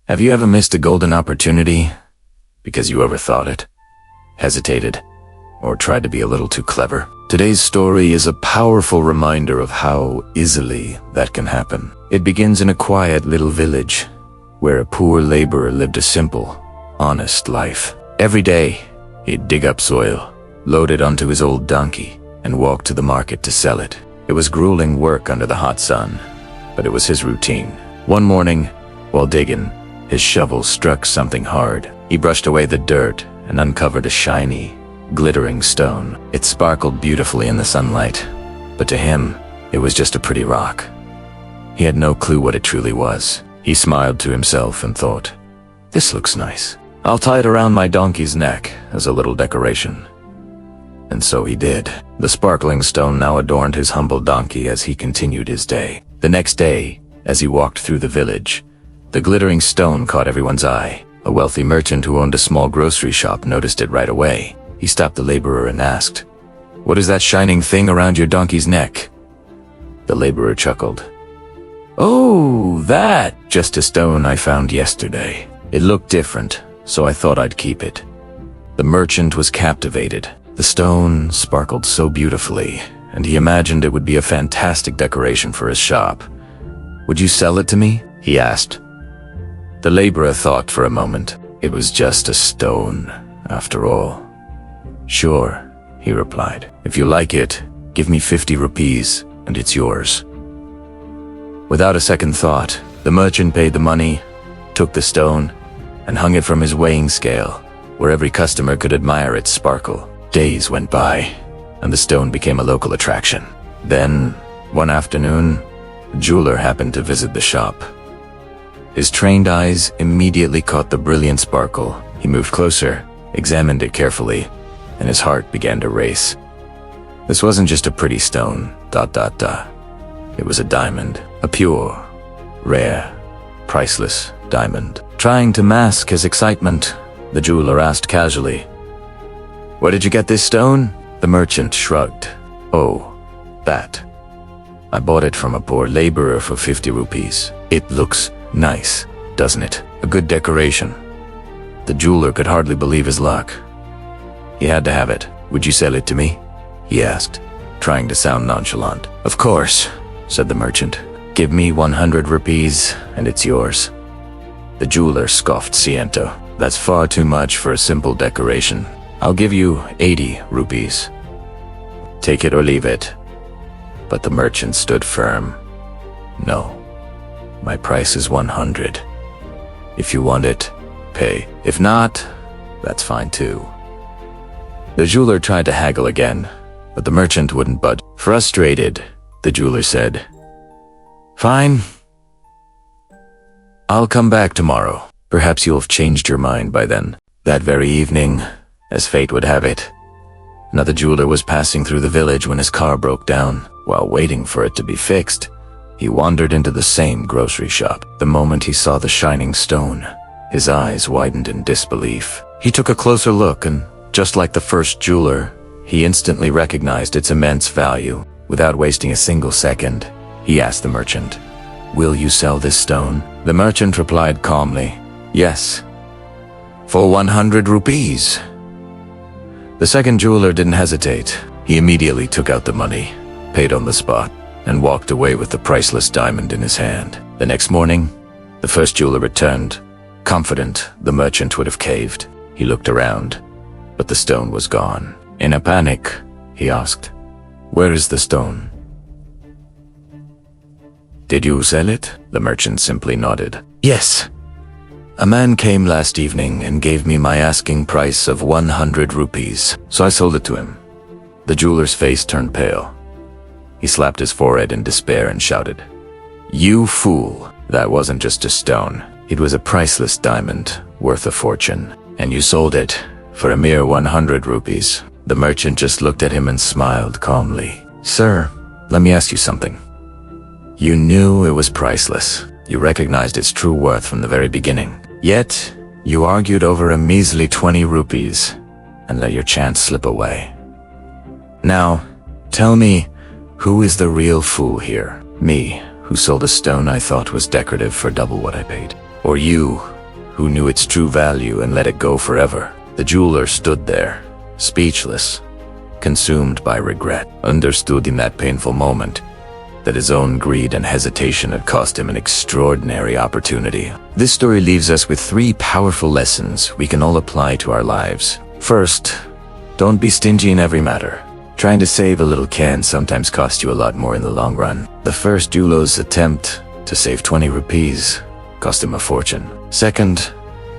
Have you ever missed a golden opportunity because you overthought it, hesitated, or tried to be a little too clever? Today's story is a powerful reminder of how easily that can happen. It begins in a quiet little village where a poor laborer lived a simple, honest life. Every day, he'd dig up soil, load it onto his old donkey, and walk to the market to sell it. It was grueling work under the hot sun, but it was his routine. One morning, while digging, his shovel struck something hard. He brushed away the dirt and uncovered a shiny, glittering stone. It sparkled beautifully in the sunlight, but to him, it was just a pretty rock. He had no clue what it truly was. He smiled to himself and thought, "This looks nice. I'll tie it around my donkey's neck as a little decoration." And so he did. The sparkling stone now adorned his humble donkey as he continued his day. The next day, as he walked through the village, the glittering stone caught everyone's eye. A wealthy merchant who owned a small grocery shop noticed it right away. He stopped the laborer and asked, "What is that shining thing around your donkey's neck?" The laborer chuckled. "Oh, that! Just a stone I found yesterday. It looked different, so I thought I'd keep it." The merchant was captivated. The stone sparkled so beautifully, and he imagined it would be a fantastic decoration for his shop. "Would you sell it to me?" he asked. The laborer thought for a moment. It was just a stone, after all. "Sure," he replied. "If you like it, give me 50 rupees, and it's yours." Without a second thought, the merchant paid the money, took the stone, and hung it from his weighing scale, where every customer could admire its sparkle. Days went by, and the stone became a local attraction. Then, one afternoon, a jeweler happened to visit the shop. His trained eyes immediately caught the brilliant sparkle. He moved closer, examined it carefully, and his heart began to race. This wasn't just a pretty stone, ... It was a diamond, a pure, rare, priceless diamond. Trying to mask his excitement, the jeweler asked casually, "Where did you get this stone?" The merchant shrugged. "Oh, that. I bought it from a poor laborer for 50 rupees. It looks nice, doesn't it? A good decoration." The jeweler could hardly believe his luck. He had to have it. "Would you sell it to me?" he asked, trying to sound nonchalant. "Of course," said the merchant. "Give me 100 rupees, and it's yours." The jeweler scoffed sciento. "That's far too much for a simple decoration. I'll give you 80 rupees. Take it or leave it." But the merchant stood firm. "No, my price is 100. If you want it, pay. If not, that's fine too." The jeweler tried to haggle again, but the merchant wouldn't budge. Frustrated, the jeweler said, "Fine. I'll come back tomorrow. Perhaps you'll have changed your mind by then." That very evening, as fate would have it, another jeweler was passing through the village when his car broke down. While waiting for it to be fixed, he wandered into the same grocery shop. The moment he saw the shining stone, his eyes widened in disbelief. He took a closer look and, just like the first jeweler, he instantly recognized its immense value. Without wasting a single second, he asked the merchant, "Will you sell this stone?" The merchant replied calmly, "Yes, for 100 rupees." The second jeweler didn't hesitate. He immediately took out the money, paid on the spot, and walked away with the priceless diamond in his hand. The next morning, the first jeweler returned, confident the merchant would have caved. He looked around, but the stone was gone. In a panic, he asked, "Where is the stone?" "Did you sell it?" The merchant simply nodded. "Yes. A man came last evening and gave me my asking price of 100 rupees, so I sold it to him." The jeweler's face turned pale. He slapped his forehead in despair and shouted, "You fool! That wasn't just a stone. It was a priceless diamond, worth a fortune. And you sold it for a mere 100 rupees. The merchant just looked at him and smiled calmly. "Sir, let me ask you something. You knew it was priceless. You recognized its true worth from the very beginning. Yet, you argued over a measly 20 rupees and let your chance slip away. Now, tell me, who is the real fool here? Me, who sold a stone I thought was decorative for double what I paid? Or you, who knew its true value and let it go forever. The jeweler stood there, speechless, consumed by regret, understood in that painful moment that his own greed and hesitation had cost him an extraordinary opportunity. This story leaves us with 3 powerful lessons we can all apply to our lives. First, don't be stingy in every matter. Trying to save a little can sometimes cost you a lot more in the long run. The first jeweler's attempt to save 20 rupees cost him a fortune. Second,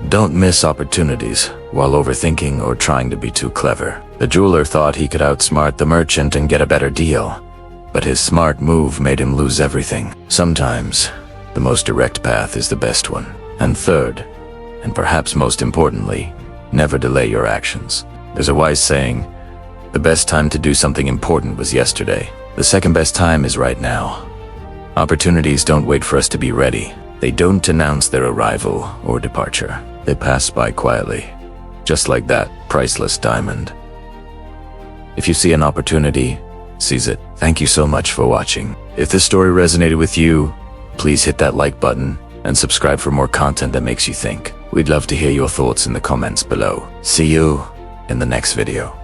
don't miss opportunities while overthinking or trying to be too clever. The jeweler thought he could outsmart the merchant and get a better deal, but his smart move made him lose everything. Sometimes, the most direct path is the best one. And third, and perhaps most importantly, never delay your actions. There's a wise saying, the best time to do something important was yesterday. The second best time is right now. Opportunities don't wait for us to be ready. They don't announce their arrival or departure. They pass by quietly, just like that priceless diamond. If you see an opportunity, seize it. Thank you so much for watching. If this story resonated with you, please hit that like button and subscribe for more content that makes you think. We'd love to hear your thoughts in the comments below. See you in the next video.